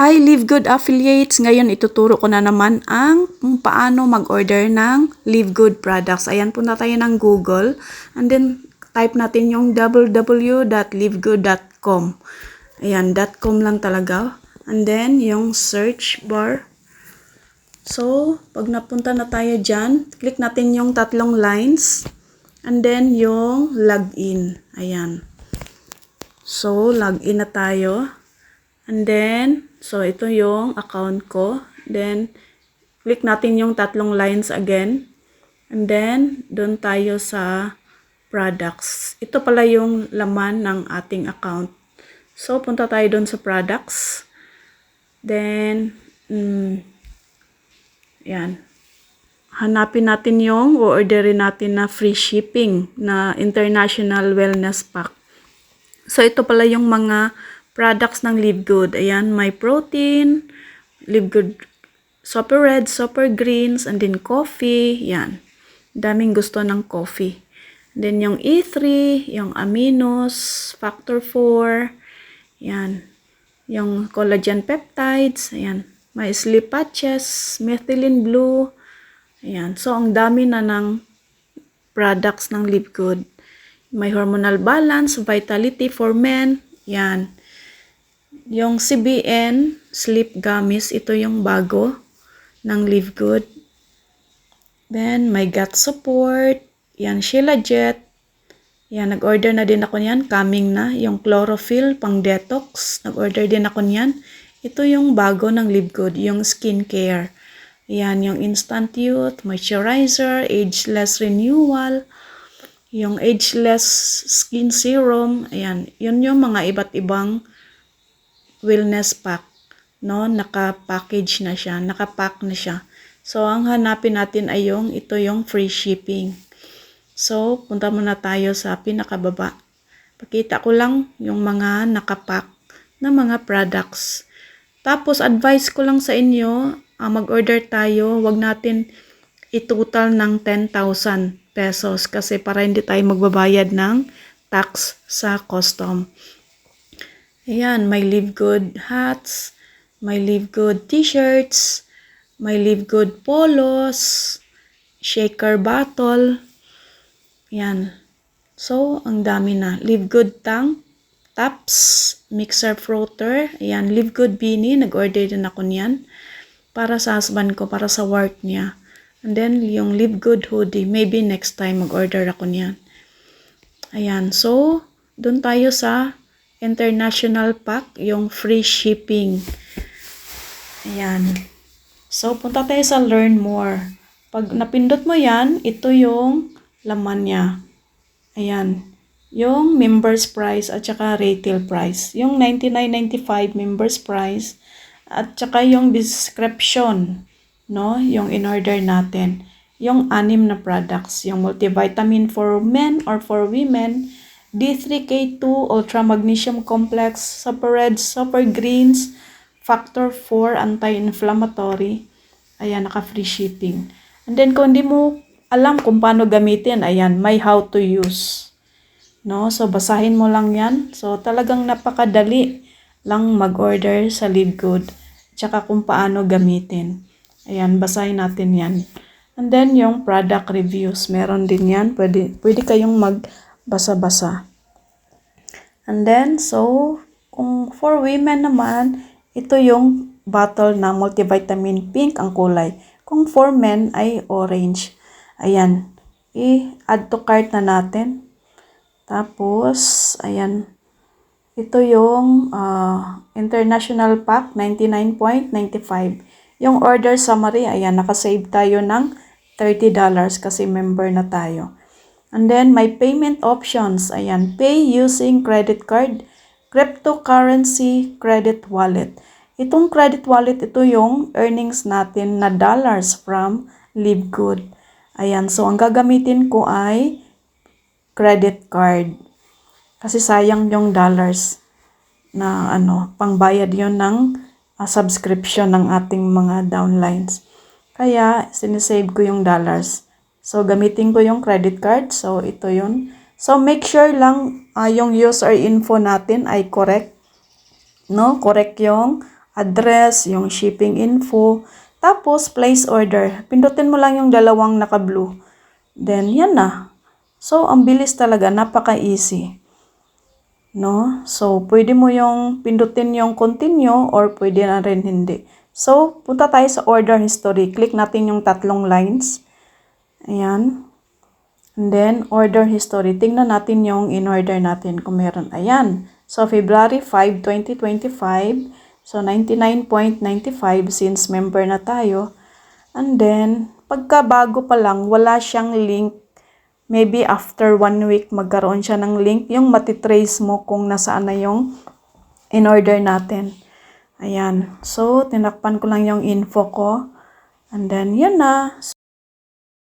Hi Live Good Affiliates! Ngayon ituturo ko na naman kung paano mag-order ng Live Good products. Ayan, punta tayo ng Google and then type natin yung www.livegood.com. Ayan, .com lang talaga. And then yung search bar. So, pag napunta na tayo dyan, click natin yung tatlong lines and then yung login. Ayan. So, login na tayo. And then, so ito yung account ko. Then, click natin yung tatlong lines again. And then, doon tayo sa products. Ito pala yung laman ng ating account. So, punta tayo doon sa products. Then, yan. Hanapin natin yung orderin natin na free shipping na International Wellness Pack. So, ito pala yung mga products ng Live Good. Ayan, may protein, Live Good Super Red, Super Greens, and then coffee. Yan. Daming gusto ng coffee. Then yung E3, yung aminos, factor 4. Yan. Yung collagen peptides. Ayan. May sleep patches, methylene blue. Ayan. So, ang dami na ng products ng Live Good. May hormonal balance, vitality for men. Yan. Yung CBN, Sleep Gummies, ito yung bago ng Live Good. Then, may gut support. Yan, Shilajit. Yan, nag-order na din ako niyan. Coming na. Yung chlorophyll, pang detox. Nag-order din ako niyan. Ito yung bago ng Live Good, yung skincare. Yan, yung instant youth, moisturizer, ageless renewal. Yung ageless skin serum. Ayan, yun yung mga iba't ibang wellness pack, no? Naka-package na siya, naka-pack na siya. So, ang hanapin natin ay ito yung free shipping. So, punta muna tayo sa pinakababa. Pakita ko lang yung mga naka-pack na mga products. Tapos, advice ko lang sa inyo, mag-order tayo, wag natin i-total ng 10,000 pesos kasi para hindi tayo magbabayad ng tax sa custom. Ayan, may Live Good hats, may Live Good t-shirts, may Live Good polos, shaker bottle. Ayan. So, ang dami na. Live Good tank, tops, mixer frother. Ayan, Live Good beanie. Nag-order din ako niyan. Para sa husband ko, para sa work niya. And then, yung Live Good hoodie. Maybe next time mag-order ako niyan. Ayan. So, doon tayo sa international pack, yung free shipping. Ayan. So, punta tayo sa learn more. Pag napindot mo yan, ito yung laman niya. Ayan. Yung members price at saka retail price. Yung $99.95 members price at saka yung description, no? Yung in-order natin. Yung 6 na products. Yung multivitamin for men or for women, D3K2, Ultra Magnesium Complex, Super Red, Super Greens, Factor 4, Anti-Inflammatory. Ayan, naka-free shipping. And then, kung hindi mo alam kung paano gamitin, ayan, may how to use. No? So, basahin mo lang yan. So, talagang napakadali lang mag-order sa Live Good. Tsaka kung paano gamitin. Ayan, basahin natin yan. And then, yung product reviews, meron din yan. Pwede kayong basa-basa. And then, so, kung for women naman, ito yung bottle na multivitamin pink ang kulay. Kung for men ay orange. Ayan. I-add to cart na natin. Tapos, ayan. Ito yung international pack, $99.95. Yung order summary, ayan, nakasave tayo ng $30 kasi member na tayo. And then, may payment options. Ayan, pay using credit card, cryptocurrency, credit wallet. Itong credit wallet, ito yung earnings natin na dollars from Live Good. Ayan, so ang gagamitin ko ay credit card. Kasi sayang yung dollars na pangbayad yon ng subscription ng ating mga downlines. Kaya, sinisave ko yung dollars. So, gamitin ko yung credit card. So, ito yun. So, make sure lang yung user info natin ay correct. No? Correct yung address, yung shipping info, tapos place order. Pindutin mo lang yung dalawang naka-blue. Then, yan na. So, ang bilis talaga, napaka-easy. No? So, pwede mo yung pindutin yung continue or pwede na rin hindi. So, punta tayo sa order history. Click natin yung tatlong lines. Ayan. And then, order history. Tingnan natin yung in-order natin kung meron. Ayan. So, February 5, 2025. So, 99.95 since member na tayo. And then, pagka bago pa lang, wala siyang link. Maybe after 1 week, magkaroon siya ng link. Yung matitrace mo kung nasaan na yung in-order natin. Ayan. So, tinakpan ko lang yung info ko. And then, yun na.